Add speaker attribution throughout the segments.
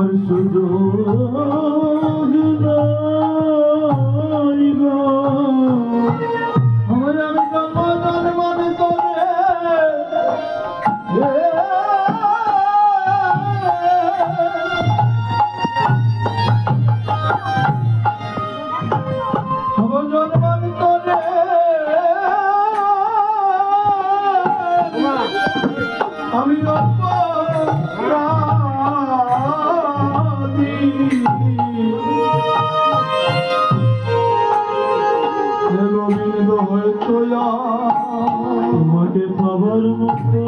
Speaker 1: আর সুযোগ নাই গো আমার আমি জন্ম জন্মানে তোরে আমার জন্মানে তোরে আমি গোবিন্দ হয়তো তোমাকে পাবার মতো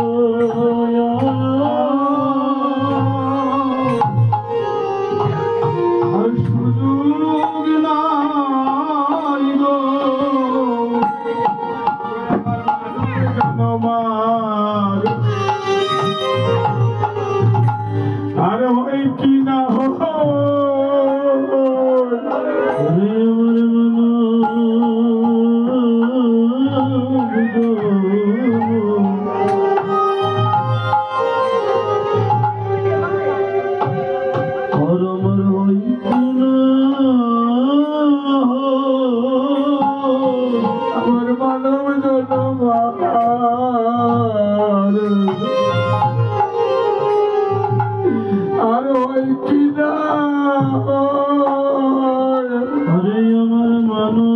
Speaker 1: আর সুযোগ নাই গো আমার আর হয় কি না আমার মানব জন্ম আর হয় কি না আরে আমার মানব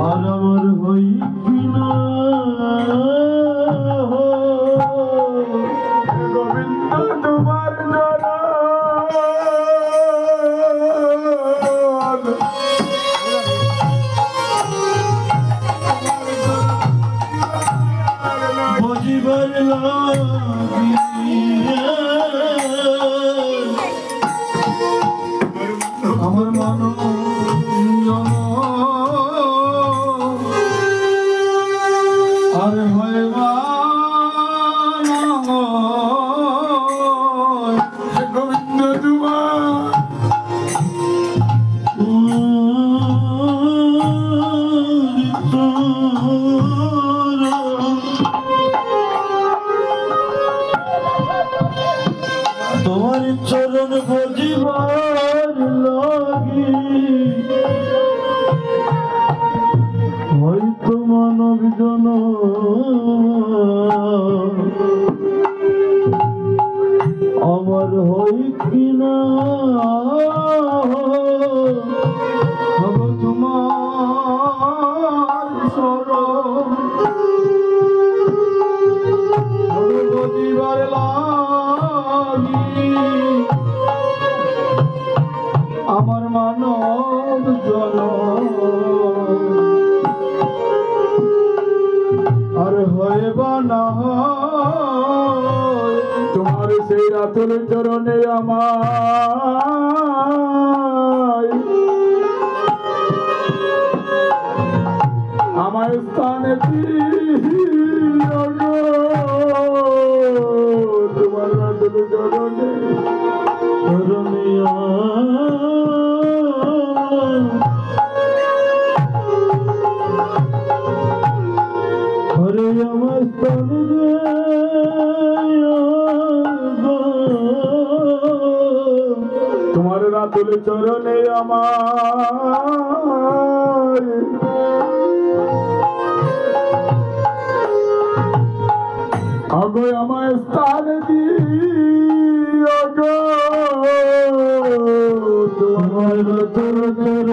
Speaker 1: আর আমার হয় কি না গোবিন্দ তোমার বুঝিবার আমার মানব আর হয় গোবিন্দ তোমার তোমার চরণ বুঝিবার লাগি হয়তো মানব জন আমার হই কিনা হব তোমার শরণ বুঝিবার লাগি আমার মানব জন আর হয় বা না তোমার সেই রাতুল চরণে আমায় স্থানে তোমার রাতুল চরণে হরে আমার স্থানে তোমার রাতুল চরণে আমার আগো আমার স্থান দিও গো তোমার চরণে